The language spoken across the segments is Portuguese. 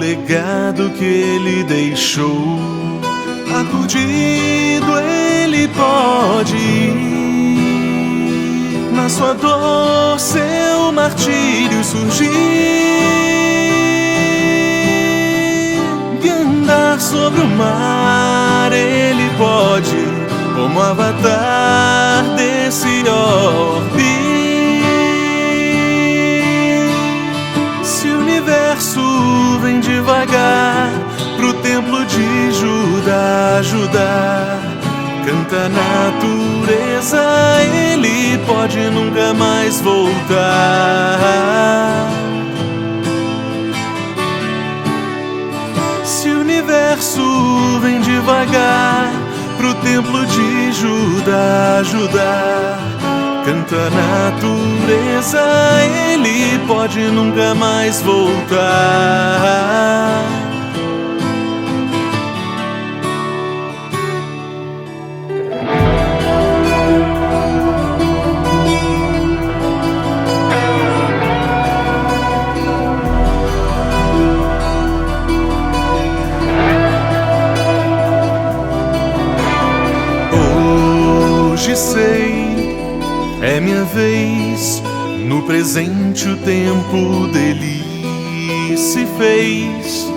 legado que ele deixou. Aturdido ele pode ir, na sua dor seu martírio surgir, e andar sobre o mar ele pode, como avatar desse orbe. Se o universo vem devagar pro templo de Judá ajudar, canta a natureza, ele pode nunca mais voltar. Se o universo vem devagar pro templo de Judá ajudar, canta a natureza, ele pode nunca mais voltar. Hoje sei, é minha vez, no presente o tempo dele se fez.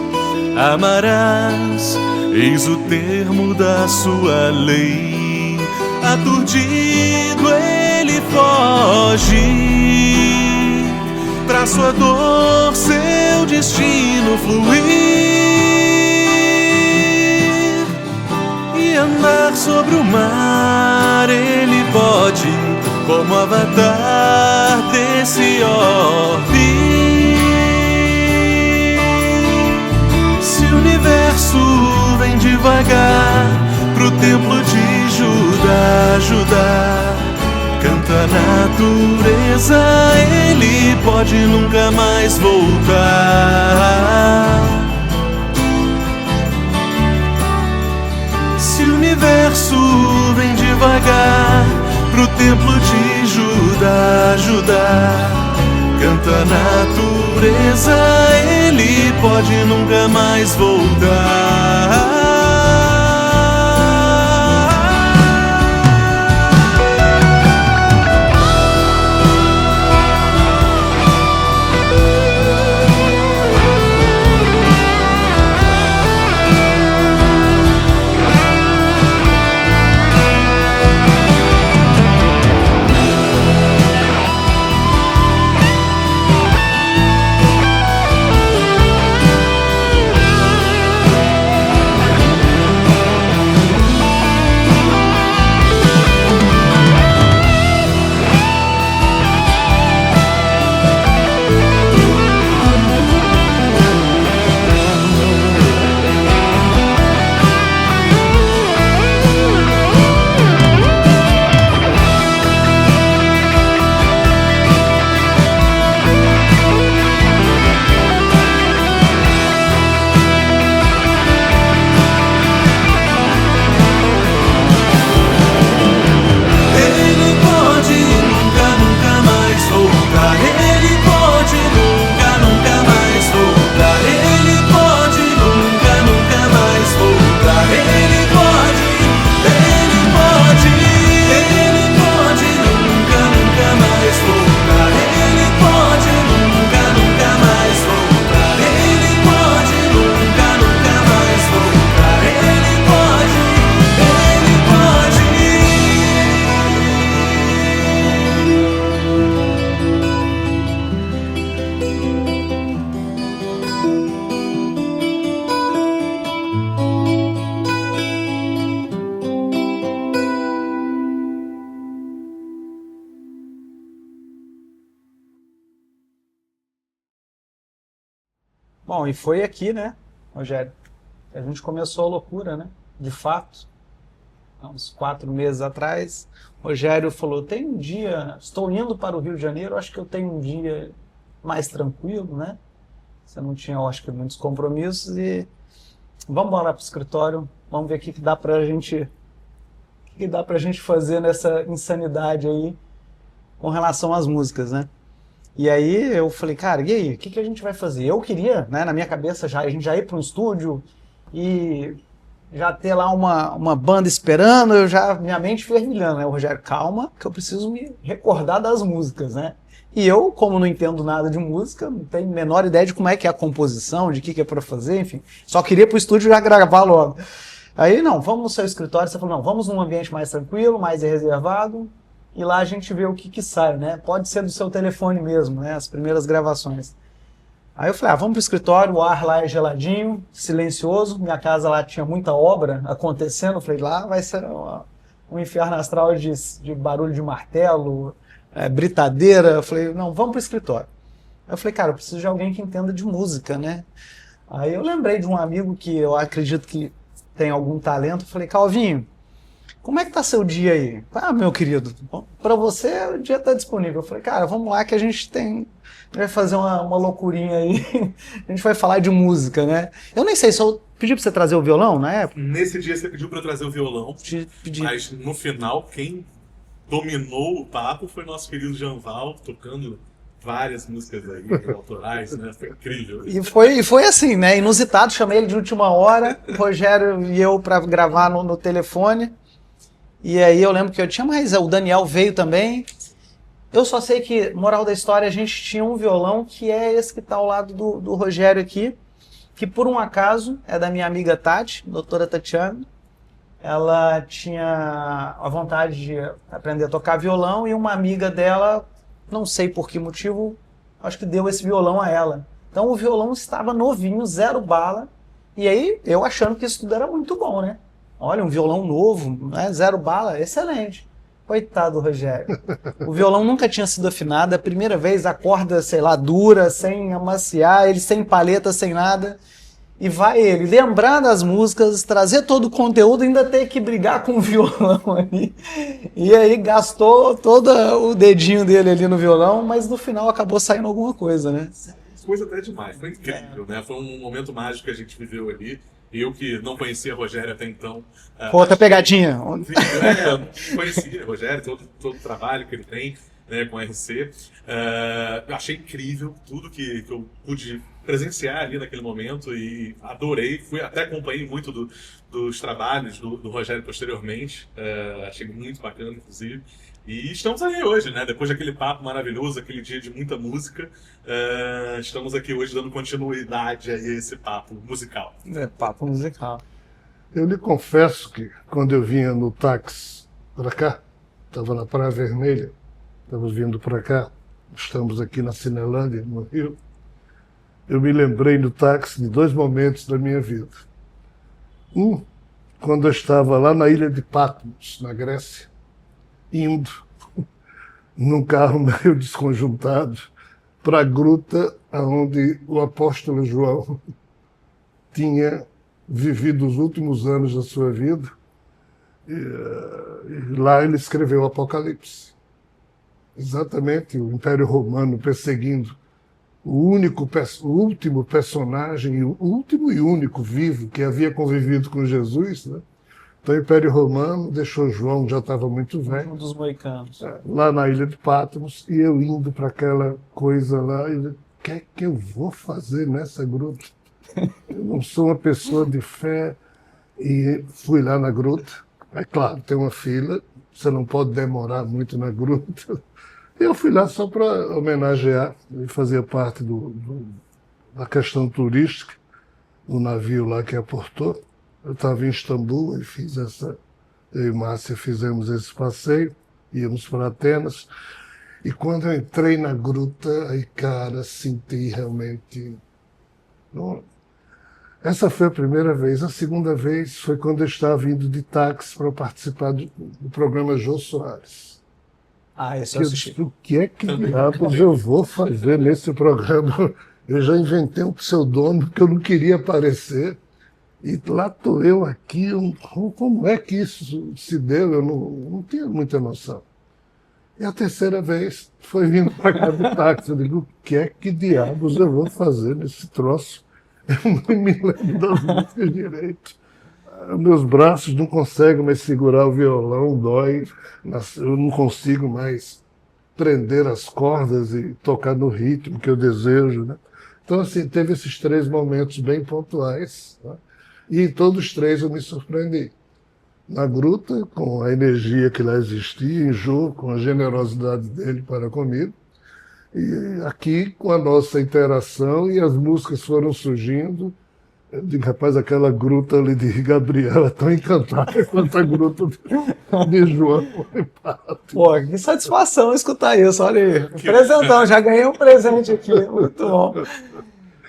Amarás, eis o termo da sua lei. Aturdido ele foge, pra sua dor seu destino fluir, e andar sobre o mar ele pode, como avatar desse orbe. Se o universo vem devagar pro templo de Judá ajudar, canta a natureza, ele pode nunca mais voltar. Se o universo vem devagar pro templo de Judá ajudar, canta a natureza, ele pode nunca mais voltar. Bom, e foi aqui, né, Rogério, que a gente começou a loucura, né? De fato, há uns 4 meses atrás, o Rogério falou, tem um dia, estou indo para o Rio de Janeiro, acho que eu tenho um dia mais tranquilo, né? Você não tinha, eu acho que, muitos compromissos e vamos lá para o escritório, vamos ver o que dá pra gente, o que dá pra gente fazer nessa insanidade aí com relação às músicas, né? E aí eu falei, cara, e aí, o que a gente vai fazer? Eu queria, né, na minha cabeça, a gente já ir para um estúdio e já ter lá uma banda esperando, minha mente fervilhando, né? O Rogério, calma, que eu preciso me recordar das músicas, né? E eu, como não entendo nada de música, não tenho a menor ideia de como é que é a composição, de que é para fazer, enfim. Só queria pro estúdio já gravar logo. Aí, não, vamos no seu escritório. Você falou, não, vamos num ambiente mais tranquilo, mais reservado, e lá a gente vê o que sai, né? Pode ser do seu telefone mesmo, né? As primeiras gravações. Aí eu falei, vamos pro escritório, o ar lá é geladinho, silencioso, minha casa lá tinha muita obra acontecendo, eu falei, lá vai ser um inferno astral de barulho de martelo, britadeira. Eu falei, não, vamos pro escritório. Aí eu falei, cara, eu preciso de alguém que entenda de música, né? Aí eu lembrei de um amigo que eu acredito que tem algum talento, eu falei, Calvinho, como é que tá seu dia aí? Meu querido, para você o dia tá disponível. Eu falei, cara, vamos lá que a gente vai fazer uma loucurinha aí. A gente vai falar de música, né? Eu nem sei se eu pedi pra você trazer o violão na época. Nesse dia você pediu pra eu trazer o violão, Pedi. mas no final quem dominou o papo foi nosso querido Janval, tocando várias músicas aí, autorais, né? Foi incrível. E foi assim, né? Inusitado, chamei ele de última hora, o Rogério e eu pra gravar no telefone. E aí eu lembro que eu tinha mais, o Daniel veio também. Eu só sei que, moral da história, a gente tinha um violão que é esse que tá ao lado do Rogério aqui, que por um acaso é da minha amiga Tati, doutora Tatiana. Ela tinha a vontade de aprender a tocar violão e uma amiga dela, não sei por que motivo, acho que deu esse violão a ela. Então o violão estava novinho, 0 bala, e aí eu achando que isso tudo era muito bom, né? Olha, um violão novo, né? 0 bala, excelente. Coitado do Rogério. O violão nunca tinha sido afinado, a primeira vez a corda, sei lá, dura, sem amaciar, ele sem paleta, sem nada. E vai ele lembrar das músicas, trazer todo o conteúdo, ainda ter que brigar com o violão ali. E aí gastou todo o dedinho dele ali no violão, mas no final acabou saindo alguma coisa, né? Coisa até demais, foi incrível, né? Foi um momento mágico que a gente viveu ali. Eu que não conhecia Rogério até então. Outra pegadinha. Não conhecia Rogério, todo o trabalho que ele tem, né, com a RC. Achei incrível tudo que eu pude presenciar ali naquele momento e adorei. Até acompanhei muito dos trabalhos do Rogério posteriormente. Achei muito bacana, inclusive. E estamos aí hoje, né? Depois daquele papo maravilhoso, aquele dia de muita música, estamos aqui hoje dando continuidade a esse papo musical. Papo musical. Eu lhe confesso que quando eu vinha no táxi para cá, estava na Praia Vermelha, estamos vindo para cá, estamos aqui na Cinelândia, no Rio, eu me lembrei no táxi de 2 momentos da minha vida. Um, quando eu estava lá na ilha de Patmos, na Grécia, indo num carro meio desconjuntado para a gruta onde o apóstolo João tinha vivido os últimos anos da sua vida. E lá ele escreveu o Apocalipse. Exatamente, o Império Romano perseguindo o último personagem, o último e único vivo que havia convivido com Jesus, né? Então o Império Romano deixou João, já estava muito velho. Um dos moicanos. Lá na ilha de Patmos, e eu indo para aquela coisa lá, e o que é que eu vou fazer nessa gruta? Eu não sou uma pessoa de fé. E fui lá na gruta. É claro, tem uma fila, você não pode demorar muito na gruta. Eu fui lá só para homenagear, e fazia parte da questão turística, o navio lá que aportou. Eu estava em Istambul e eu e Márcia fizemos esse passeio, íamos para Atenas, e quando eu entrei na gruta, aí, cara, senti realmente... Essa foi a primeira vez. A segunda vez foi quando eu estava indo de táxi para participar do programa Jô Soares. Esse eu assisti. O que é que diabos eu vou fazer nesse programa? Eu já inventei um pseudônimo que eu não queria aparecer. E lá estou eu aqui, como é que isso se deu? Eu não tinha muita noção. E a terceira vez foi vindo para cá do táxi. Eu digo, o que é que diabos eu vou fazer nesse troço? Eu não me lembro das músicas direito. Meus braços não conseguem mais segurar o violão, dói. Eu não consigo mais prender as cordas e tocar no ritmo que eu desejo, né? Então, assim, teve esses 3 momentos bem pontuais, né? E em todos os 3 eu me surpreendi. Na gruta, com a energia que lá existia, em Jô, com a generosidade dele para comigo, e aqui com a nossa interação, e as músicas foram surgindo. Eu digo, rapaz, aquela gruta ali de Gabriel é tão encantada quanto a gruta de João. Pô, que satisfação escutar isso, olha aí. Presentão, já ganhei um presente aqui, muito bom.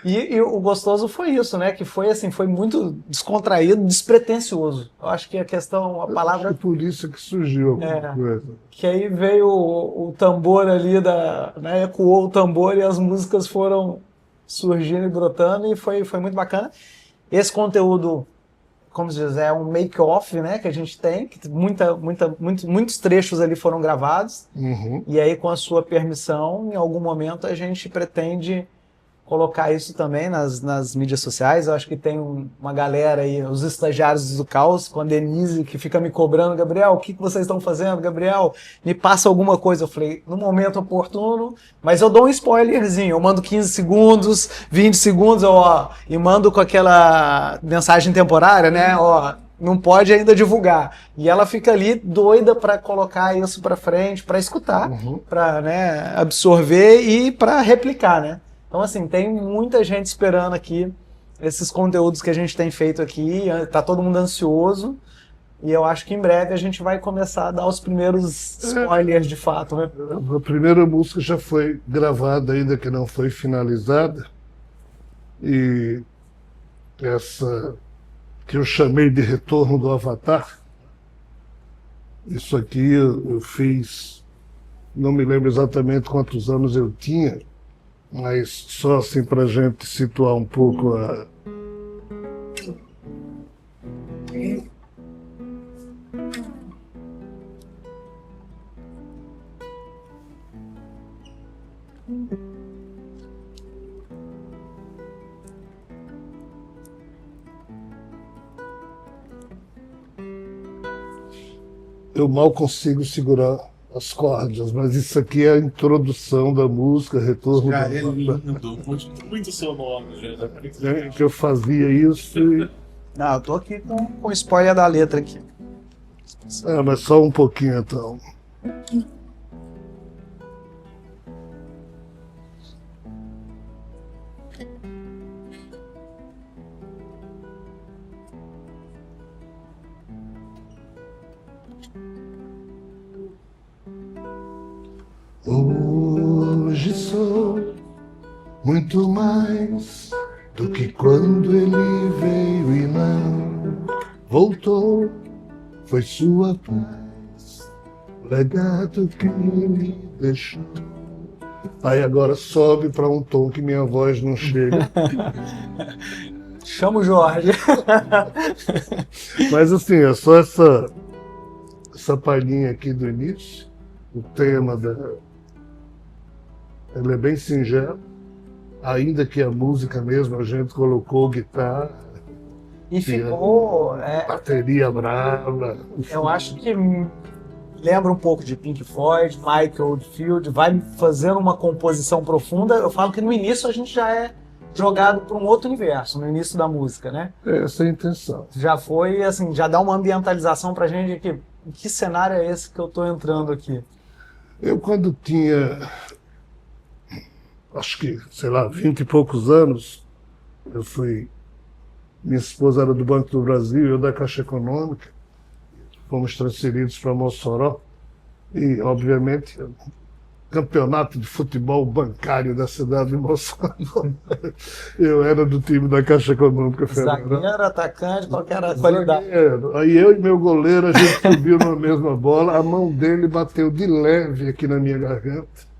E o gostoso foi isso, né? Que foi assim, foi muito descontraído, despretensioso. Eu acho que a questão, a palavra... Acho que por isso que surgiu alguma coisa. Que aí veio o tambor ali, né? Ecoou o tambor e as músicas foram surgindo e brotando e foi muito bacana. Esse conteúdo, como se diz, é um make-off, né? Que a gente tem, que muitos trechos ali foram gravados. Uhum. E aí, com a sua permissão, em algum momento a gente pretende colocar isso também nas mídias sociais. Eu acho que tem uma galera aí, os estagiários do Caos, com a Denise, que fica me cobrando, Gabriel, o que vocês estão fazendo? Gabriel, me passa alguma coisa. Eu falei, no momento oportuno, mas eu dou um spoilerzinho, eu mando 15 segundos, 20 segundos, e mando com aquela mensagem temporária, né, não pode ainda divulgar. E ela fica ali doida para colocar isso para frente, para escutar, para, né, absorver e para replicar, né? Então, assim, tem muita gente esperando aqui esses conteúdos que a gente tem feito aqui, tá todo mundo ansioso, e eu acho que em breve a gente vai começar a dar os primeiros spoilers de fato, né? A primeira música já foi gravada, ainda que não foi finalizada, e essa que eu chamei de Retorno do Avatar, isso aqui eu fiz, não me lembro exatamente quantos anos eu tinha, mas só assim para a gente situar um pouco a... Eu mal consigo segurar as cordas, mas isso aqui é a introdução da música, Retorno Já do é Avatar. lindo, muito sonoro. Que eu fazia isso e... Não, eu tô aqui com o spoiler da letra aqui. mas só um pouquinho então. Hoje sou muito mais do que quando ele veio e não voltou. Foi sua paz, o legado que ele deixou. Aí agora sobe para um tom que minha voz não chega. Chama o Jorge. Mas assim, é só essa palhinha aqui do início. O tema ele é bem singelo, ainda que a música mesmo a gente colocou guitarra. E ficou... bateria brava. Eu acho que lembra um pouco de Pink Floyd, Michael Oldfield, vai fazendo uma composição profunda. Eu falo que no início a gente já é jogado para um outro universo, no início da música, né? Essa é a intenção. Já foi, assim, já dá uma ambientalização pra gente aqui. Que cenário é esse que eu tô entrando aqui? Eu, quando tinha, acho que, sei lá, 20 e poucos anos, minha esposa era do Banco do Brasil, eu da Caixa Econômica, fomos transferidos para Mossoró e, obviamente, campeonato de futebol bancário da cidade de Mossoró. Eu era do time da Caixa Econômica Federal. Zagueiro, atacante, qualquer qualidade. Aí eu e meu goleiro, a gente subiu na mesma bola, a mão dele bateu de leve aqui na minha garganta.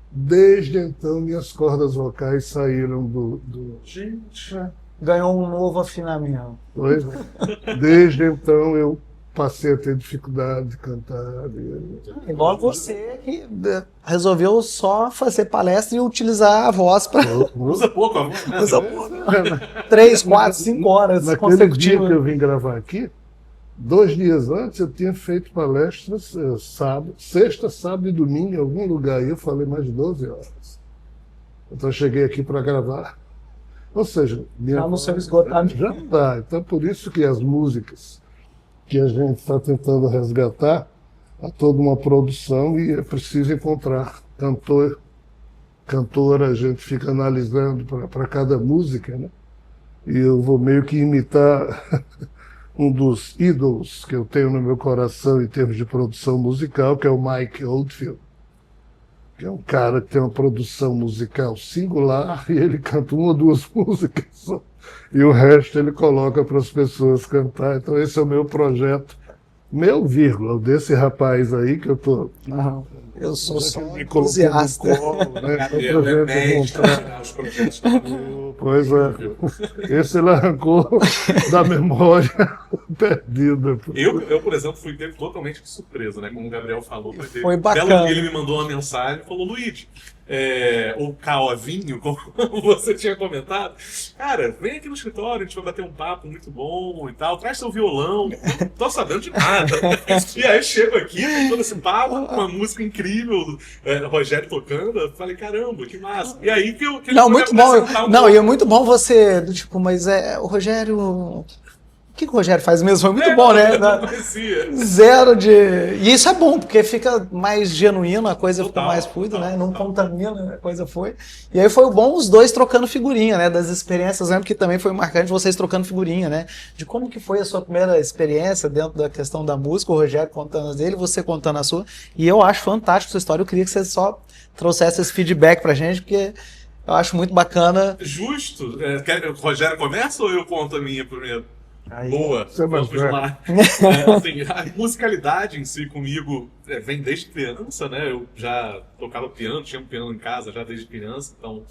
Desde então, minhas cordas vocais saíram do... Gente... Ganhou um novo afinamento. Pois é. Desde então, eu passei a ter dificuldade de cantar. Igual você que resolveu só fazer palestra e utilizar a voz para... Usa pouco a voz, né? Usa pouco. 3, 4, 5 horas Naquele dia que consecutivas. eu vim gravar aqui, 2 dias antes eu tinha feito palestras sexta, sábado e domingo em algum lugar. E eu falei mais de 12 horas. Então eu cheguei aqui para gravar. Ou seja, Já no seu esgotamento. já dá. Então por isso que as músicas que a gente está tentando resgatar, há toda uma produção e é preciso encontrar cantora, a gente fica analisando para cada música, né? E eu vou meio que imitar um dos ídolos que eu tenho no meu coração em termos de produção musical, que é o Mike Oldfield, que é um cara que tem uma produção musical singular e ele canta 1 ou 2 músicas só, e o resto ele coloca para as pessoas cantar. Então esse é o meu projeto, meu vírgula, desse rapaz aí que eu estou... Eu sou só me entusiasta. colocou no colo, né? Então, É médico, tirar os projetos. pois é, esse ele arrancou da memória perdida. Eu, por exemplo, fui pego totalmente de surpresa, né? Como o Gabriel falou. Foi bacana. Belo dia ele me mandou uma mensagem e falou: Luigi, o Caovinho, como você tinha comentado, cara, vem aqui no escritório, a gente vai bater um papo muito bom e tal, traz seu violão. Não tô sabendo de nada. E aí eu chego aqui, todo esse papo, uma música incrível, Rogério tocando, eu falei, caramba, que massa. E aí que ele Não, foi muito me bom. apresentar Não, pouco. e é muito bom você, do tipo, mas o Rogério. O que o Rogério faz mesmo? Foi muito bom, né? Não conhecia. Zero de. E isso é bom, porque fica mais genuíno, a coisa fica Total, mais fluida, total, né? Não total. contamina, a coisa foi. E aí foi bom os dois trocando figurinha, né? Das experiências, lembro que também foi marcante vocês trocando figurinha, né? De como que foi a sua primeira experiência dentro da questão da música, o Rogério contando a dele, você contando a sua. E eu acho fantástico a sua história, eu queria que você só trouxesse esse feedback pra gente, porque eu acho muito bacana. Justo. O Rogério começa ou eu conto a minha primeiro? Aí. Boa, Você é mais vamos velho. lá. Assim, a musicalidade em si comigo vem desde criança, né? Eu já tocava piano, tinha um piano em casa já desde criança, então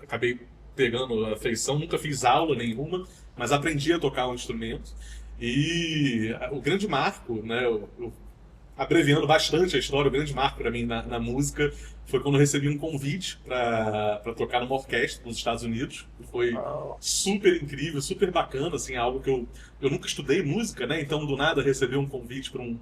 acabei pegando a afeição, nunca fiz aula nenhuma, mas aprendi a tocar um instrumento. E o grande marco, né? Abreviando bastante a história, o grande marco para mim na música foi quando eu recebi um convite para tocar numa orquestra nos Estados Unidos. Foi super incrível, super bacana, assim, algo que eu nunca estudei música, né? Então, do nada, receber um convite para um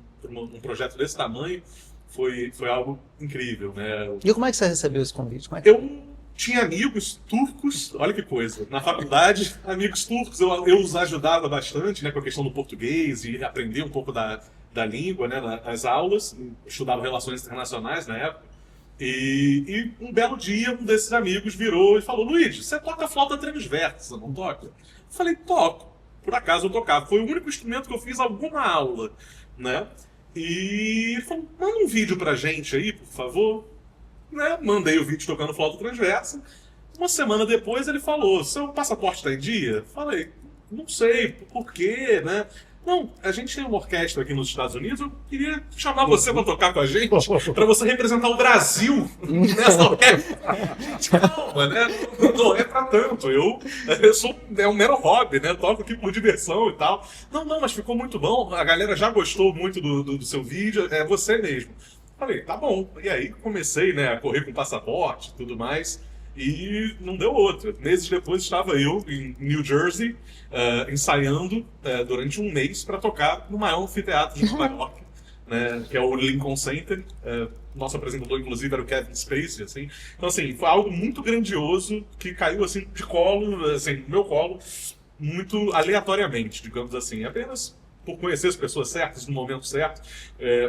projeto desse tamanho foi algo incrível, né? E como é que você recebeu esse convite? Como é que... Eu tinha amigos turcos, olha que coisa, na faculdade, amigos turcos, eu os ajudava bastante, né, com a questão do português e aprender um pouco da língua, né, nas aulas, estudava relações internacionais na época, e um belo dia um desses amigos virou e falou: Luigi, você toca flauta transversa, não toca? Eu falei: toco. Por acaso eu tocava, foi o único instrumento que eu fiz alguma aula, né, e ele falou: manda um vídeo pra gente aí, por favor. Né? Mandei o vídeo tocando flauta transversa. Uma semana depois ele falou: seu passaporte está em dia? Falei: não sei, por quê, né? Não, a gente tem uma orquestra aqui nos Estados Unidos, eu queria chamar você para tocar com a gente, para você representar o Brasil nessa orquestra. Calma, né? Não é para tanto. Eu sou um mero hobby, né? Toco aqui por diversão e tal. Não, mas ficou muito bom. A galera já gostou muito do seu vídeo, é você mesmo. Falei, tá bom. E aí comecei, né, a correr com passaporte e tudo mais. E não deu outra. Meses depois estava eu em New Jersey, ensaiando durante um mês para tocar no maior anfiteatro de Nova York, né, que é o Lincoln Center. Nosso apresentador, inclusive, era o Kevin Spacey, assim. Então, assim, foi algo muito grandioso que caiu, assim, de colo, assim, no meu colo, muito aleatoriamente, digamos assim. Apenas por conhecer as pessoas certas no momento certo.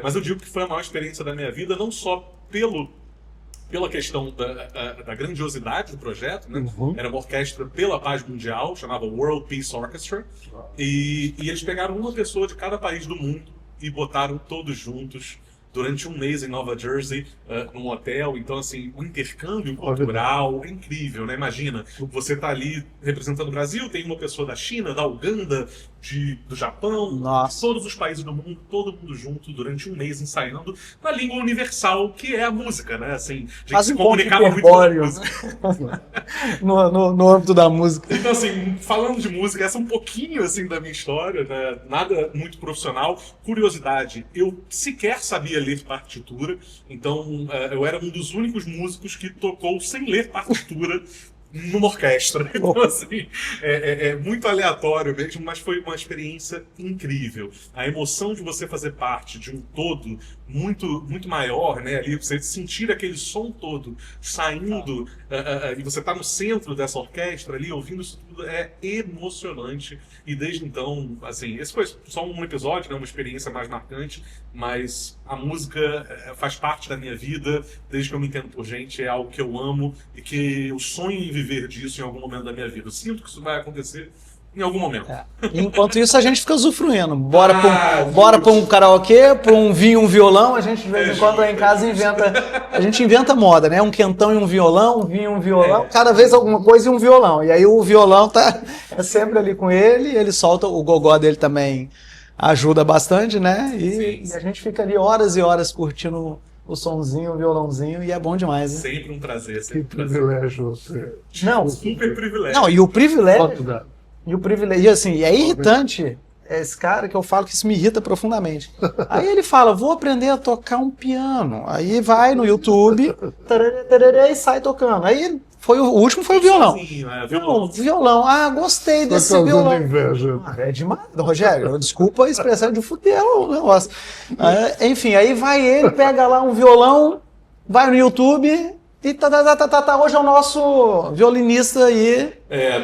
Mas eu digo que foi a maior experiência da minha vida, não só pela questão da grandiosidade do projeto, né? Era uma orquestra pela paz mundial, chamava World Peace Orchestra, e eles pegaram uma pessoa de cada país do mundo e botaram todos juntos durante um mês em Nova Jersey, num hotel. Então, assim, o intercâmbio cultural é incrível, né? Imagina, você tá ali representando o Brasil, tem uma pessoa da China, da Uganda, do Japão, Nossa. de todos os países do mundo, todo mundo junto durante um mês ensaiando na língua universal, que é a música, né? Assim, a gente Faz se um pouco comunicava muito com hiperbóreo, a música. no âmbito da música. Então, assim, falando de música, essa é um pouquinho, assim, da minha história, né? Nada muito profissional. Curiosidade, eu sequer sabia ler partitura, então eu era um dos únicos músicos que tocou sem ler partitura numa orquestra. Então, assim, é muito aleatório mesmo, mas foi uma experiência incrível. A emoção de você fazer parte de um todo muito, muito maior, né? Ali, você sentir aquele som todo saindo, e você tá no centro dessa orquestra ali, ouvindo isso tudo, é emocionante. E desde então, assim, esse foi só um episódio, né? Uma experiência mais marcante, mas a música faz parte da minha vida, desde que eu me entendo por gente, é algo que eu amo e que eu sonho em viver disso em algum momento da minha vida. Eu sinto que isso vai acontecer em algum momento. Enquanto isso, a gente fica usufruindo. Bora pra um karaokê, pra um vinho, um violão. A gente, de vez em quando, lá em casa, a gente inventa moda, né? Um quentão e um violão, um vinho e um violão. Cada vez alguma coisa e um violão. E aí o violão é sempre ali com ele, ele solta, o gogó dele também ajuda bastante, né? E a gente fica ali horas e horas curtindo o sonzinho, o violãozinho, e é bom demais, né? Sempre um prazer. Que privilégio você. Não, super privilégio. não, e o privilégio... E o privilégio, assim, é irritante, esse cara que eu falo que isso me irrita profundamente. Aí ele fala, vou aprender a tocar um piano. Aí vai no YouTube, e sai tocando. Aí o último foi o violão. Não, violão. Ah, gostei desse violão. Inveja. É demais, Rogério. Desculpa a expressão de fuder o negócio. Enfim, aí vai ele, pega lá um violão, vai no YouTube... E hoje é o nosso violinista aí.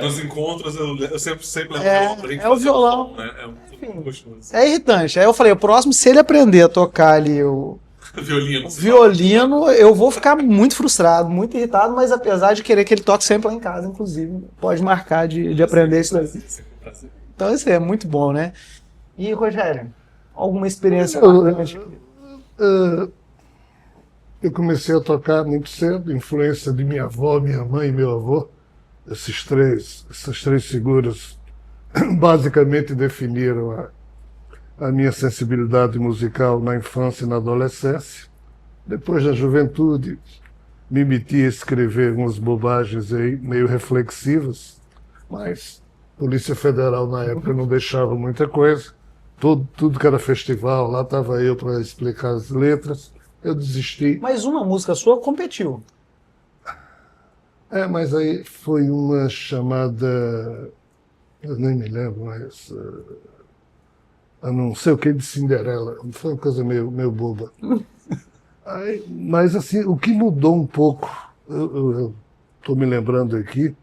Dos encontros eu sempre lembro. É o violão. Né? É muito gostoso. É irritante. Aí eu falei, o próximo, se ele aprender a tocar ali o violino, eu vou ficar muito frustrado, muito irritado, mas apesar de querer que ele toque sempre lá em casa, inclusive, pode marcar de aprender isso daí. Então isso é muito bom, né? E, Rogério, alguma experiência? Eu comecei a tocar muito cedo, influência de minha avó, minha mãe e meu avô. Essas três figuras basicamente definiram a minha sensibilidade musical na infância e na adolescência. Depois da juventude, me meti a escrever umas bobagens aí, meio reflexivas, mas a Polícia Federal na época não deixava muita coisa. Tudo que era festival, lá estava eu para explicar as letras. Eu desisti. Mas uma música sua competiu. Mas aí foi uma chamada, eu nem me lembro mais, não sei o que de Cinderela, foi uma coisa meio boba. Mas assim, o que mudou um pouco, eu estou me lembrando aqui,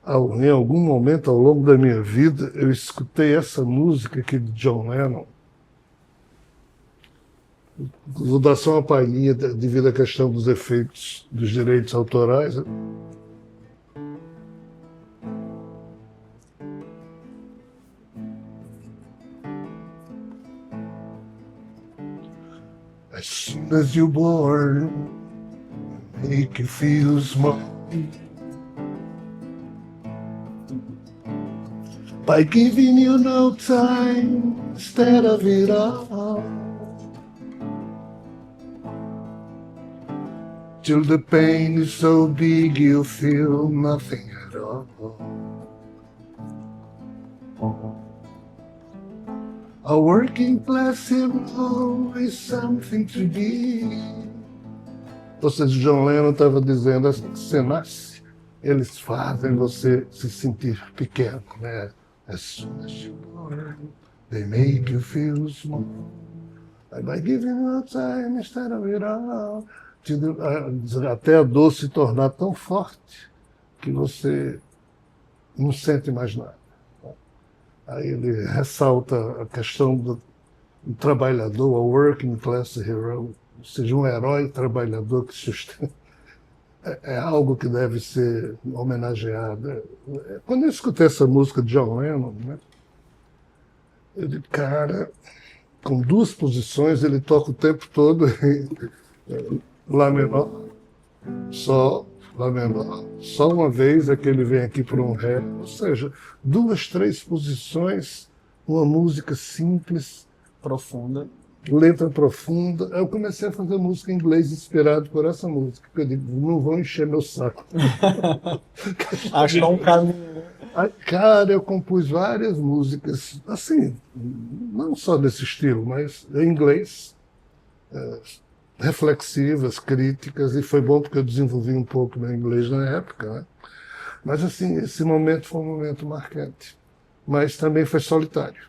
em algum momento ao longo da minha vida, eu escutei essa música aqui de John Lennon. Vou dar só uma palhinha devido à questão dos efeitos dos direitos autorais. As soon as you're born, make you feel small. By giving you no time instead of it all. Till the pain is so big you feel nothing at all. A working class hero is something to be. Ou seja, John Lennon estava dizendo assim, você nasce, eles fazem você se sentir pequeno, né? As soon as you're born, they make you feel small. By giving you time instead of it all. Até a dor se tornar tão forte que você não sente mais nada. Aí ele ressalta a questão do trabalhador, a working class hero, ou seja, um herói trabalhador que sustenta. É algo que deve ser homenageado. Quando eu escutei essa música de John Lennon, né, eu digo, cara, com duas posições ele toca o tempo todo Lá menor, Sol, Lá menor. Só uma vez é que ele vem aqui para um Ré. Ou seja, 2, 3 posições, uma música simples, Profunda. letra profunda. Eu comecei a fazer música em inglês inspirado por essa música. Eu digo, não vão encher meu saco. Achou um caminho. Cara, eu compus várias músicas, assim, não só desse estilo, mas em inglês. Reflexivas, críticas, e foi bom porque eu desenvolvi um pouco meu inglês na época, né? Mas assim, esse momento foi um momento marcante. Mas também foi solitário.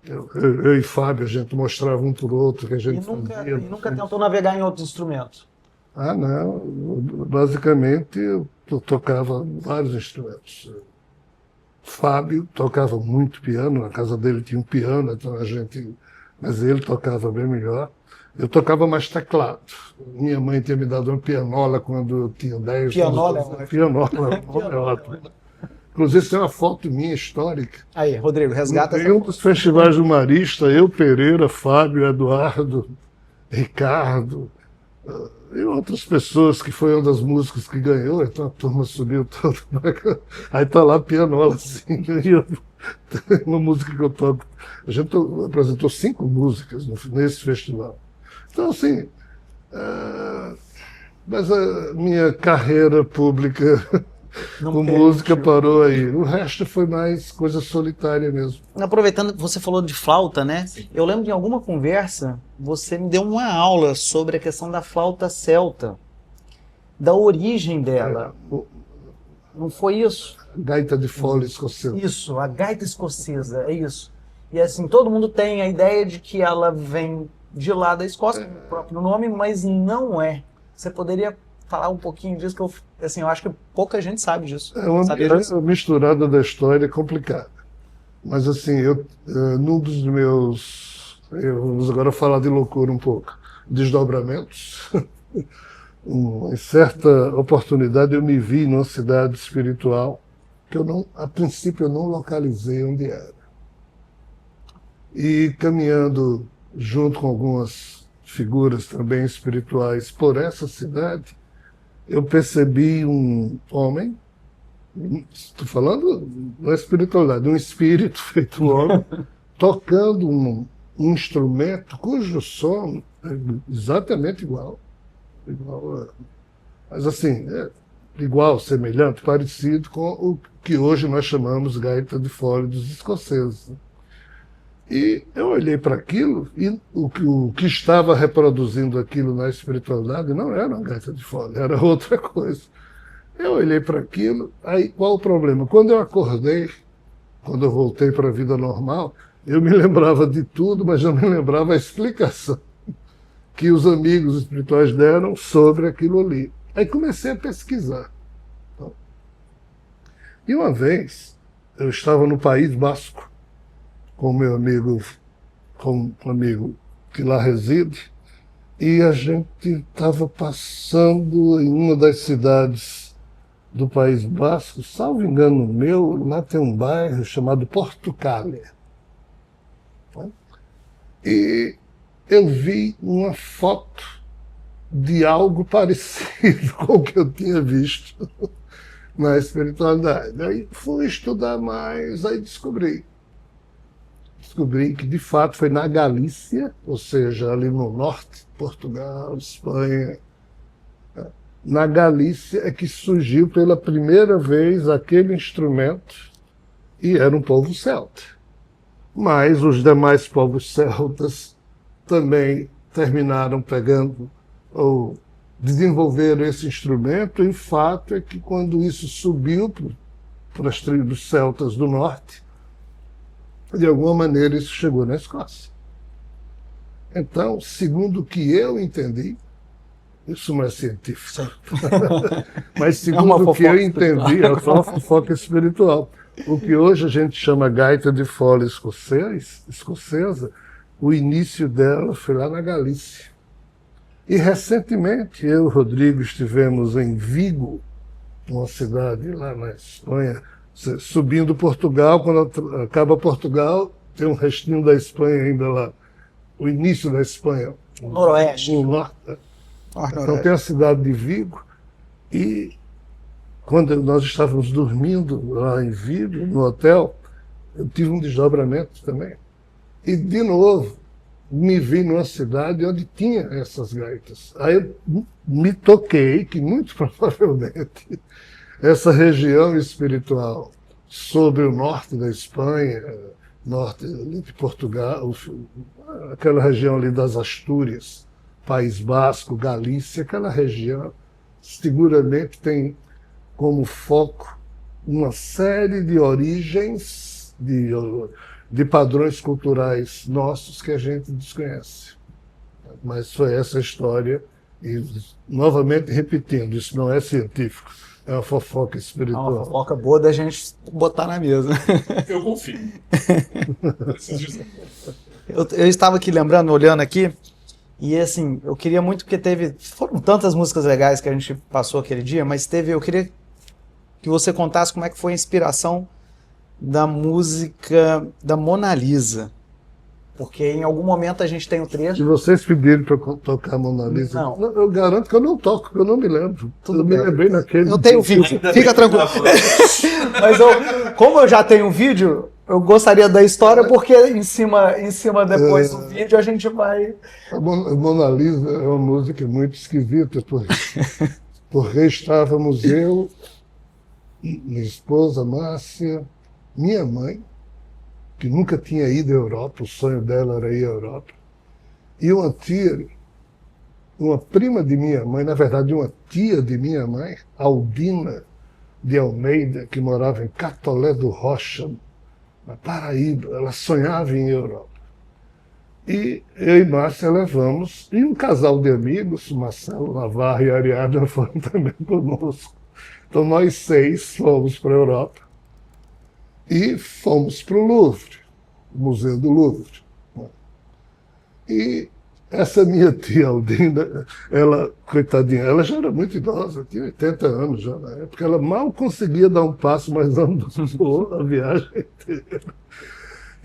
Eu e Fábio, a gente mostrava um por outro o que a gente fazia. E nunca tentou navegar em outros instrumentos? Ah, não. Basicamente, eu tocava vários instrumentos. Fábio tocava muito piano, na casa dele tinha um piano, então a gente... Mas ele tocava bem melhor. Eu tocava mais teclado. Minha mãe tinha me dado uma pianola quando eu tinha 10 Pianola? anos. Pianola, é ótimo. Inclusive, tem uma foto minha histórica. Aí, Rodrigo, resgata Em um dos festivais do Marista, eu, Pereira, Fábio, Eduardo, Ricardo e outras pessoas, que foi uma das músicas que ganhou, então a turma subiu toda. Aí tá lá a pianola, assim, uma música que eu toco. A gente apresentou 5 músicas nesse festival. Então, assim, mas a minha carreira pública com música parou aí. O resto foi mais coisa solitária mesmo. Aproveitando que você falou de flauta, né? Sim. Eu lembro de alguma conversa, você me deu uma aula sobre a questão da flauta celta, da origem dela. Não foi isso? Gaita de fole escocesa. Isso, a gaita escocesa, é isso. E assim, todo mundo tem a ideia de que ela vem de lá da Escócia, o próprio nome, mas não é. Você poderia falar um pouquinho disso, que eu acho que pouca gente sabe disso. É uma misturada da história complicada. Mas assim, num dos meus... Vamos agora falar de loucura um pouco. Desdobramentos. Em certa oportunidade eu me vi numa cidade espiritual que a princípio eu não localizei onde era. E caminhando junto com algumas figuras também espirituais por essa cidade, eu percebi um homem, estou falando da espiritualidade, um espírito feito homem, tocando um instrumento cujo som é exatamente igual, mas assim, igual, semelhante, parecido com o que hoje nós chamamos gaita de fole dos escoceses. E eu olhei para aquilo e o que estava reproduzindo aquilo na espiritualidade não era uma gaita de fole, era outra coisa. Eu olhei para aquilo, aí qual o problema? Quando eu acordei, quando eu voltei para a vida normal, eu me lembrava de tudo, mas não me lembrava a explicação que os amigos espirituais deram sobre aquilo ali. Aí comecei a pesquisar. E uma vez, eu estava no País Basco, com um amigo que lá reside, e a gente estava passando em uma das cidades do País Basco, salvo engano meu, lá tem um bairro chamado Portucália. E eu vi uma foto de algo parecido com o que eu tinha visto na espiritualidade. Aí fui estudar mais, aí descobri que de fato foi na Galícia, ou seja, ali no norte, Portugal, Espanha. Na Galícia é que surgiu pela primeira vez aquele instrumento e era um povo celta. Mas os demais povos celtas também terminaram pegando ou desenvolveram esse instrumento, e o fato é que quando isso subiu para as tribos celtas do norte, de alguma maneira isso chegou na Escócia. Então, segundo o que eu entendi, isso não é científico, mas segundo o que eu entendi, é só uma fofoca espiritual. O que hoje a gente chama gaita de fole escocesa, o início dela foi lá na Galícia. E recentemente eu e o Rodrigo estivemos em Vigo, uma cidade lá na Espanha, subindo Portugal. Quando acaba Portugal, tem um restinho da Espanha ainda lá, o início da Espanha. Noroeste. No norte. Então tem a cidade de Vigo, e quando nós estávamos dormindo lá em Vigo, no hotel, eu tive um desdobramento também. E, de novo, me vi numa cidade onde tinha essas gaitas. Aí eu me toquei que, muito provavelmente, essa região espiritual sobre o norte da Espanha, norte de Portugal, aquela região ali das Astúrias, País Basco, Galícia, aquela região, seguramente tem como foco uma série de origens, de padrões culturais nossos que a gente desconhece. Mas foi essa história, e novamente repetindo, isso não é científico, é uma fofoca É espiritual. uma fofoca boa da gente botar na mesa. Eu confio. Preciso dizer. Eu estava aqui lembrando, olhando aqui, e assim, eu queria muito, porque foram tantas músicas legais que a gente passou aquele dia, mas eu queria que você contasse como é que foi a inspiração da música da Mona Lisa. Porque em algum momento a gente tem um Se trecho. vocês pedirem para tocar Mona Lisa, Não. eu garanto que eu não toco, porque eu não me lembro. Tudo eu bem. me lembrei naquele. Eu tenho vídeo, Ainda fica bem que tranquilo. tá Mas como eu já tenho um vídeo, eu gostaria da história, porque em cima depois do vídeo a gente vai. A Mona Lisa é uma música muito esquisita, porque estávamos eu, minha esposa Márcia, minha mãe, que nunca tinha ido à Europa, o sonho dela era ir à Europa, e uma tia, uma prima de minha mãe, na verdade uma tia de minha mãe, Aldina de Almeida, que morava em Catolé do Rocha, na Paraíba. Ela sonhava em ir à Europa. E eu e Márcia levamos, e um casal de amigos, Marcelo Navarro e Ariadna, foram também conosco. Então nós 6 fomos para a Europa e fomos para o Louvre, o Museu do Louvre. E essa minha tia Aldina, ela, coitadinha, ela já era muito idosa, tinha 80 anos já na época, ela mal conseguia dar um passo, mas andou a viagem inteira.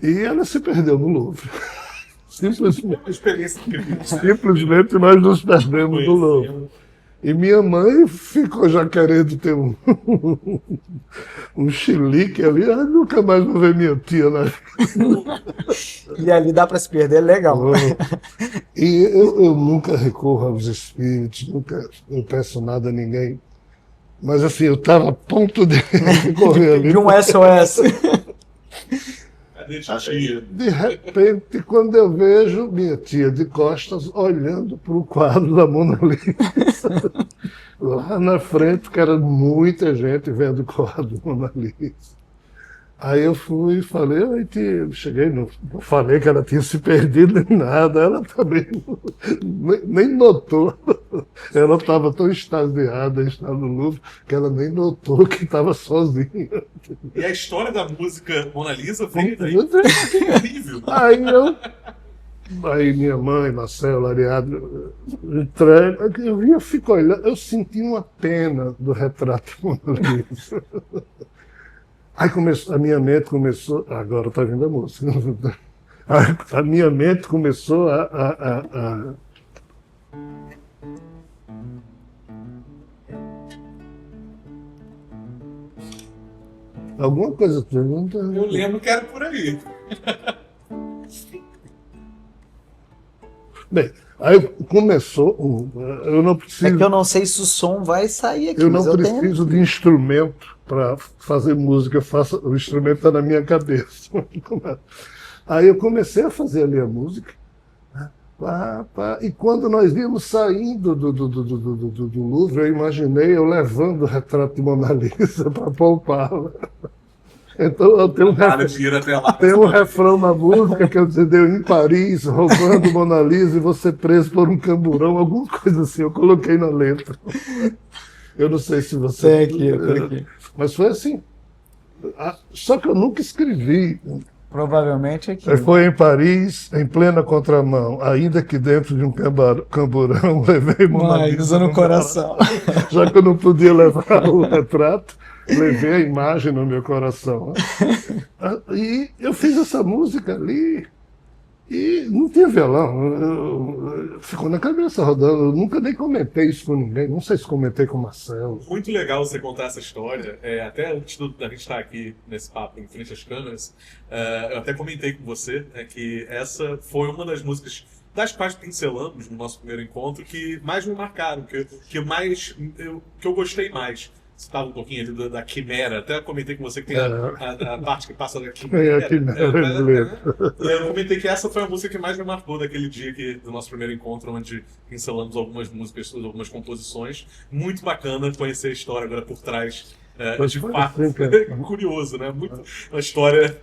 E ela se perdeu no Louvre. uma experiência incrível. Simplesmente nós nos perdemos no Louvre. E minha mãe ficou já querendo ter um chilique ali. Eu nunca mais vou ver minha tia na vida. E ali dá para se perder, legal. E eu nunca recorro aos espíritos, nunca eu peço nada a ninguém. Mas assim, eu estava a ponto de correr ali. De um SOS. Cadê a tia? De repente, quando eu vejo minha tia de costas olhando para o quadro da Mona Lisa, lá na frente, que era muita gente vendo o quadro da Mona Lisa. Aí eu fui e falei, oi tia, cheguei, não falei que ela tinha se perdido nem nada, ela também nem notou. Ela estava tão extasiada em estar no Louvre que ela nem notou que estava sozinha. E a história da música Mona Lisa veio daí. Incrível. Aí minha mãe, Marcelo, Ariadna, eu fico olhando, eu senti uma pena do retrato de Mona Lisa. Aí a minha mente começou, agora está vindo a música, a minha mente começou a alguma coisa. Eu lembro que era por aí. Bem, aí começou, eu não preciso... É que eu não sei se o som vai sair aqui, Eu mas não eu preciso tenho. de instrumento para fazer música, o instrumento está na minha cabeça. Aí eu comecei a fazer ali a música, né? E quando nós íamos saindo do Louvre, eu imaginei eu levando o retrato de Mona Lisa para poupá-la. Então eu tenho tem um refrão na música que eu dizia, em Paris, roubando Mona Lisa e você preso por um camburão, alguma coisa assim, eu coloquei na letra. Eu não sei se você... Tem aqui. Mas foi assim. Só que eu nunca escrevi. Provavelmente aqui. Foi em Paris, em plena contramão, ainda que dentro de um camburão, levei Mona Lisa no coração. Já que eu não podia levar o retrato, levei a imagem no meu coração. E eu fiz essa música ali e não tinha violão. Ficou na cabeça rodando. Eu nunca nem comentei isso com ninguém. Não sei se comentei com o Marcelo. Muito legal você contar essa história. Até antes da gente estar aqui nesse papo em frente às câmeras, eu até comentei com você que essa foi uma das músicas das quais pincelamos no nosso primeiro encontro que mais me marcaram, que eu gostei mais. citava um pouquinho ali da quimera, até comentei com você que tem a parte que passa da É quimera. a quimera inglesa. E aí eu comentei que essa foi a música que mais me marcou daquele dia do nosso primeiro encontro, onde pincelamos algumas músicas, algumas composições. Muito bacana conhecer a história agora por trás. Mas De foi fato, assim, cara. curioso, né? Muito uma história.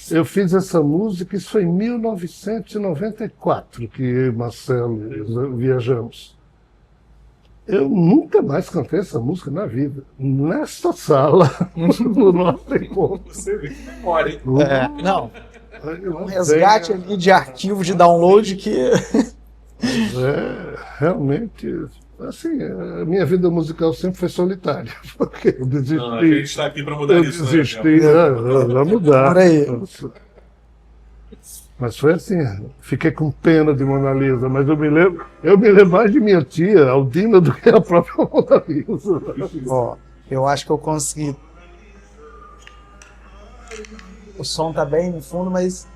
Eu fiz essa música, isso foi em 1994 que eu e Marcelo viajamos. Eu nunca mais cantei essa música na vida. Nesta sala, no nosso encontro. Você vê que memória, hein? Não, um resgate ali de arquivo de download que... Realmente, assim, a minha vida musical sempre foi solitária. Porque eu desisti. Não, a gente está aqui para mudar Eu isso, desisti, né? vai mudar. Por aí. Mas foi assim, fiquei com pena de Mona Lisa, mas eu me lembro mais de minha tia, Aldina, do que a própria Mona Lisa. Ó, eu acho que eu consegui. O som tá bem no fundo, mas...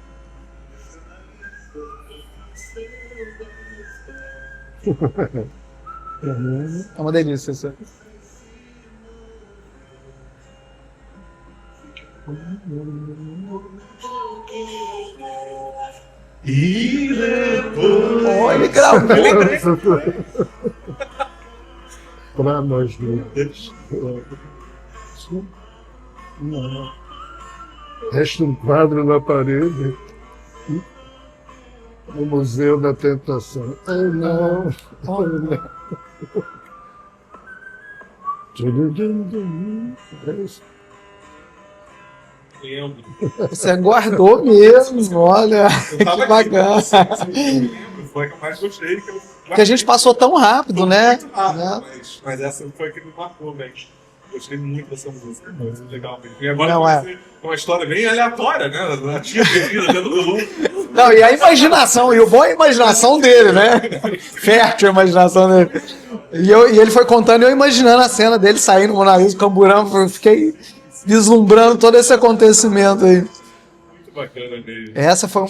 É uma delícia isso. E depois... Oh, ele gravou! Para nós dois. Resta um quadro na parede. No Museu da Tentação. Oh, não. Oh, não. Lembro. Você guardou mesmo, olha. Eu Que tava aqui, bacana. lembro, foi a que eu mais gostei. Que a gente passou tão rápido, né? Muito rápido, mas essa foi a que me marcou, velho. Gostei muito dessa música, muito legal mesmo. E agora Não, você com uma história bem aleatória, né? A tia perdida dentro do Lula. Não, e a imaginação, e o bom é a imaginação dele, né? Fértil a imaginação dele. E ele foi contando e eu imaginando a cena dele saindo no nariz, camburando, eu fiquei vislumbrando todo esse acontecimento aí. Muito bacana mesmo. Essa foi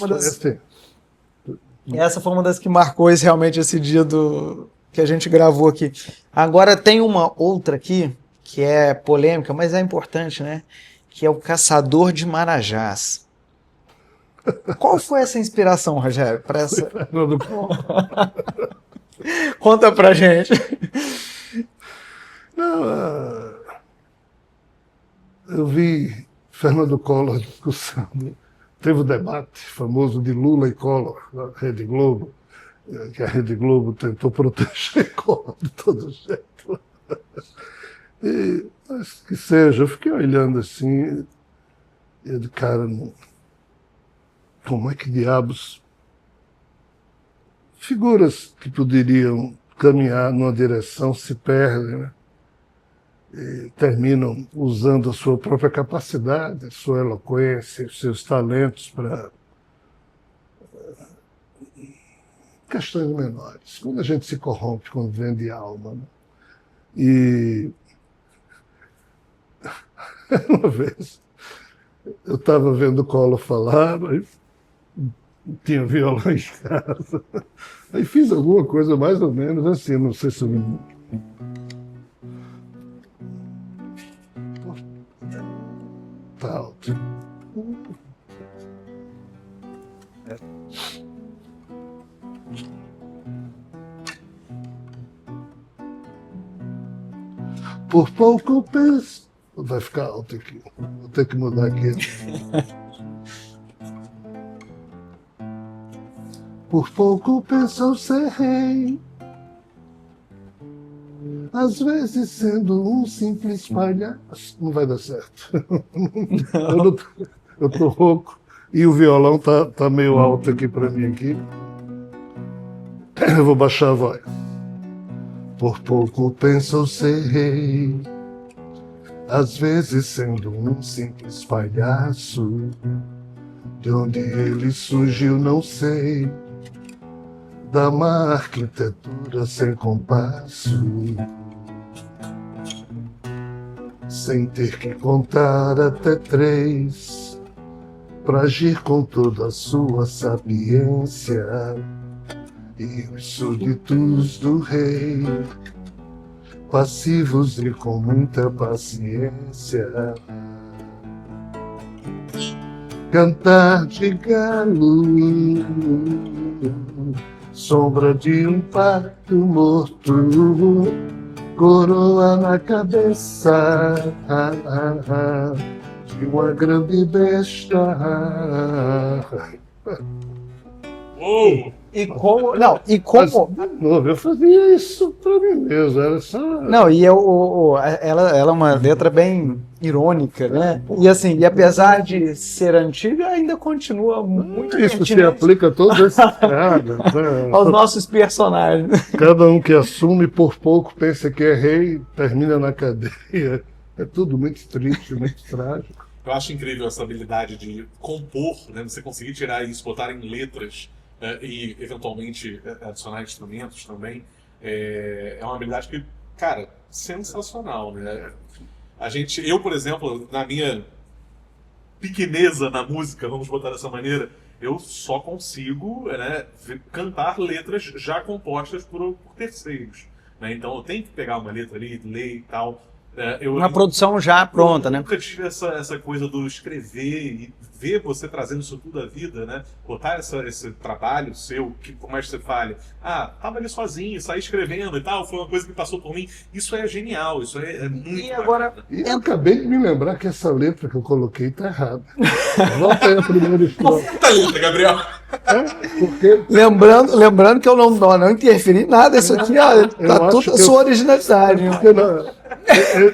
uma das que marcou realmente esse dia que a gente gravou aqui. Agora tem uma outra aqui, que é polêmica, mas é importante, né? Que é o Caçador de Marajás. Qual foi essa inspiração, Rogério, para essa? Conta pra gente. Não, eu vi Fernando Collor discussando. Teve o debate famoso de Lula e Collor na Rede Globo, que a Rede Globo tentou proteger Collor de todo jeito. Mas que seja, eu fiquei olhando assim, e de cara, como é que diabos figuras que poderiam caminhar numa direção se perdem, né? E terminam usando a sua própria capacidade, a sua eloquência, os seus talentos para questões menores. Quando a gente se corrompe, quando vende alma, né? E uma vez eu estava vendo o Collor falar, mas tinha violão em casa. Aí fiz alguma coisa mais ou menos assim, não sei se eu me... Tá alto. Por pouco penso... Vai ficar alto aqui. Vou ter que mudar aqui. Por pouco pensam ser rei, às vezes sendo um simples palhaço. Não vai dar certo. Eu tô rouco e o violão tá meio alto aqui para mim aqui. Eu vou baixar a voz. Por pouco pensam ser rei, às vezes sendo um simples palhaço. De onde ele surgiu não sei, da má arquitetura sem compasso, sem ter que contar até 3, pra agir com toda a sua sapiência. E os súditos do rei passivos e com muita paciência. Cantar de galo, sombra de um pato morto, coroa na cabeça de uma grande besta. Uou! E como. Não, e como. Mas, de novo, eu fazia isso pra mim mesmo, era só. Não, e ela é uma letra bem irônica, né? E assim, e apesar de ser antiga, ainda continua muito Isso se pertinente aplica a todos esses caras, né? aos nossos personagens. Cada um que assume por pouco pensa que é rei, termina na cadeia. É tudo muito triste, muito trágico. Eu acho incrível essa habilidade de compor, né? Você conseguir tirar isso, botar em letras e, eventualmente, adicionar instrumentos também. É uma habilidade que, cara, sensacional, né? Eu, por exemplo, na minha pequeneza na música, vamos botar dessa maneira, eu só consigo, né, cantar letras já compostas por terceiros, né? Então eu tenho que pegar uma letra ali, ler e tal. Uma produção já pronta, eu né? nunca tive essa coisa do escrever e ver você trazendo isso tudo à vida, né? Botar esse trabalho seu, que por mais que você fale, tava ali sozinho, saí escrevendo e tal, foi uma coisa que passou por mim. Isso é genial, isso é muito E agora, bacana. E eu acabei de me lembrar que essa letra que eu coloquei está errada. Volta aí a primeira estrofe. Tá linda, Gabriel. Porque lembrando que eu não interferi em nada, isso aqui, ó, tá acho tudo a que sua originalidade.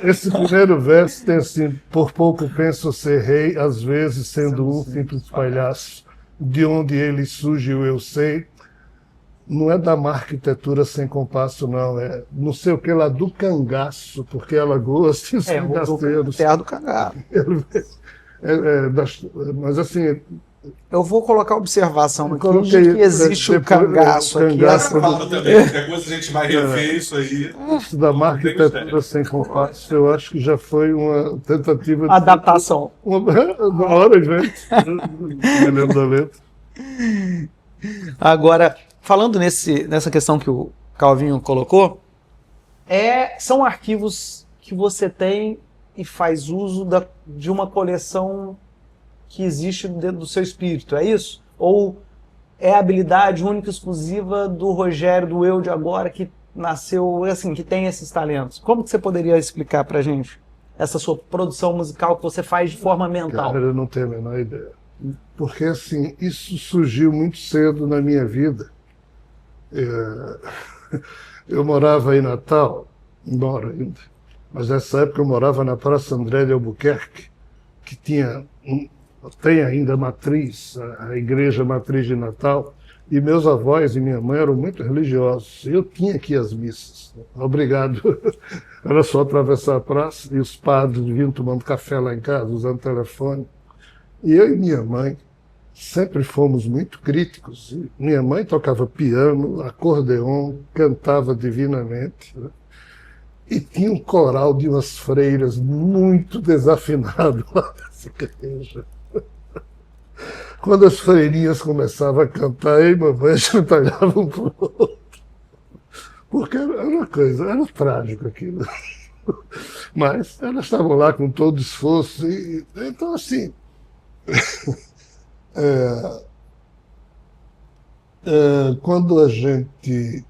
esse primeiro verso tem assim: por pouco penso ser rei, às vezes sendo um simples palhaço, de onde ele surgiu eu sei. Não é da má arquitetura sem compasso, não, é não sei o que lá do cangaço, porque ela gosta e os cangaceiros. Terra do Cangaço. Mas assim, Eu vou colocar observação aqui coloquei, de que existe o depois, cangaço aqui. cangaço. Claro, também, qualquer coisa a gente vai rever isso aí. isso da má arquitetura sem compasso, eu acho que já foi uma tentativa de Adaptação. Na hora, gente. Me lembro da letra. Agora, falando nessa questão que o Calvinho colocou, são arquivos que você tem e faz uso de uma coleção que existe dentro do seu espírito, é isso? Ou é a habilidade única e exclusiva do Rogério, do eu de agora, que nasceu, assim, que tem esses talentos? Como que você poderia explicar pra gente essa sua produção musical que você faz de forma mental? Cara, eu não tenho a menor ideia. Porque, assim, isso surgiu muito cedo na minha vida. Eu morava em Natal, moro ainda, mas nessa época eu morava na Praça André de Albuquerque, que tem ainda a matriz, a igreja matriz de Natal, e meus avós e minha mãe eram muito religiosos. Eu tinha que ir às missas. Obrigado. Era só atravessar a praça e os padres vinham tomando café lá em casa, usando telefone. E eu e minha mãe sempre fomos muito críticos. E minha mãe tocava piano, acordeon, cantava divinamente, né? E tinha um coral de umas freiras muito desafinado lá nessa igreja. Quando as freirinhas começavam a cantar, eu e mamãe a gente olhava um para o outro. Porque era uma coisa, era trágico aquilo. Mas elas estavam lá com todo esforço. Então, assim, quando a gente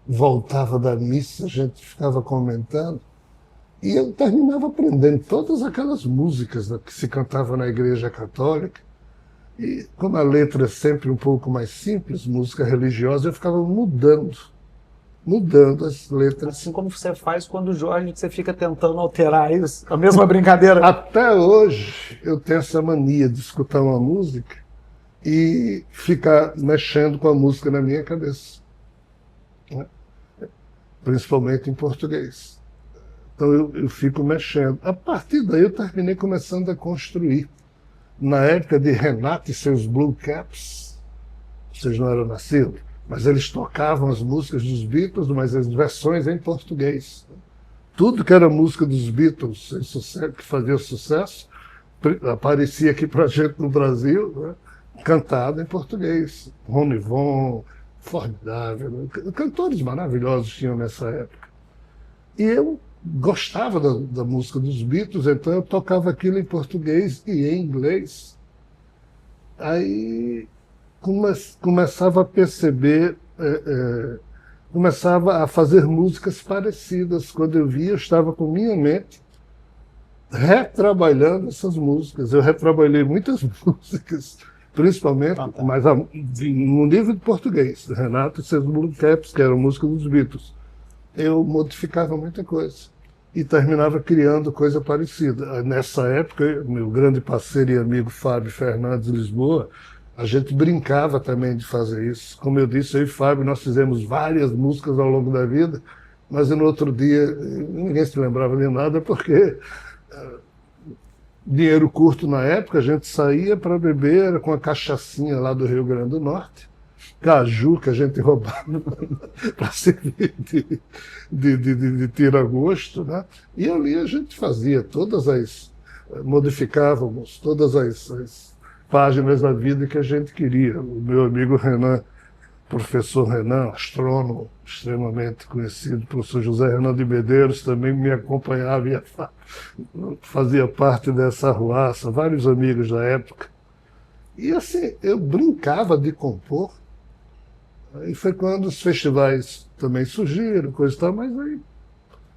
voltava da missa, a gente ficava comentando, e eu terminava aprendendo todas aquelas músicas que se cantavam na igreja católica. E como a letra é sempre um pouco mais simples, música religiosa, eu ficava mudando as letras. Assim como você faz quando o Jorge, você fica tentando alterar isso, a mesma brincadeira. Até hoje eu tenho essa mania de escutar uma música e ficar mexendo com a música na minha cabeça, né? Principalmente em português. Então eu fico mexendo. A partir daí eu terminei começando a construir. Na época de Renato e seus Blue Caps, vocês não eram nascidos, mas eles tocavam as músicas dos Beatles, mas as versões em português. Tudo que era música dos Beatles, que fazia sucesso, aparecia aqui pra gente no Brasil, né? Cantado em português. Rony Von, formidável, né? Cantores maravilhosos tinham nessa época. E eu gostava da música dos Beatles, então eu tocava aquilo em português e em inglês. Aí começava a perceber, começava a fazer músicas parecidas. Quando eu via, eu estava com minha mente retrabalhando essas músicas. Eu retrabalhei muitas músicas, principalmente, mas no nível de português. Renato e seus Blue Caps, que era a música dos Beatles. Eu modificava muita coisa e terminava criando coisa parecida. Nessa época, meu grande parceiro e amigo Fábio Fernandes de Lisboa, a gente brincava também de fazer isso. Como eu disse, eu e Fábio, nós fizemos várias músicas ao longo da vida, mas no outro dia ninguém se lembrava de nada, porque dinheiro curto na época, a gente saía para beber, era com a cachaçinha lá do Rio Grande do Norte, caju que a gente roubava para servir de tira-gosto, né? E ali a gente fazia modificávamos todas as páginas da vida que a gente queria. O meu amigo Renan, professor Renan, astrônomo extremamente conhecido, professor José Renan de Medeiros, também me acompanhava e fazia parte dessa arruaça, vários amigos da época. E assim, eu brincava de compor. E foi quando os festivais também surgiram, coisa e tal, mas aí,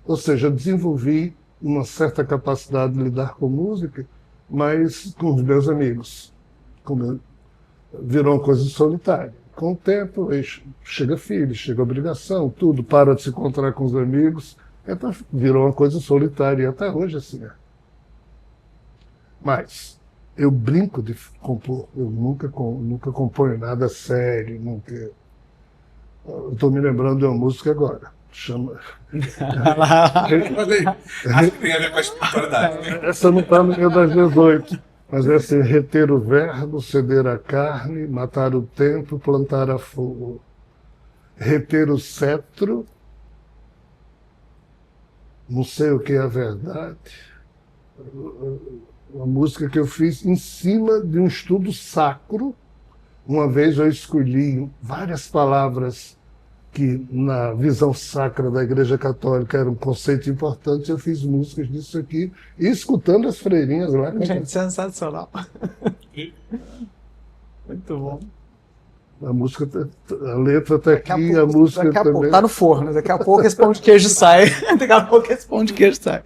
ou seja, eu desenvolvi uma certa capacidade de lidar com música, mas com os meus amigos. Virou uma coisa solitária. Com o tempo, chega filho, chega obrigação, tudo, para de se encontrar com os amigos, então virou uma coisa solitária, e até hoje assim é. Mas eu brinco de compor, eu nunca componho nada sério, nunca. Estou me lembrando de uma música agora. Chama. Olha aí. Acho que tem a ver com a espiritualidade. Essa não está no meio das 18. Mas é assim: reter o verbo, ceder a carne, matar o tempo, plantar a fogo. Reter o cetro, não sei o que é a verdade. Uma música que eu fiz em cima de um estudo sacro. Uma vez eu escolhi várias palavras que, na visão sacra da Igreja Católica, era um conceito importante. Eu fiz músicas disso aqui, e escutando as freirinhas lá. Gente, sensacional. Muito bom. A música, a letra está aqui, a música daqui a também. Pouco, tá no forno, daqui a pouco esse pão de queijo sai. Daqui a pouco esse pão de queijo sai.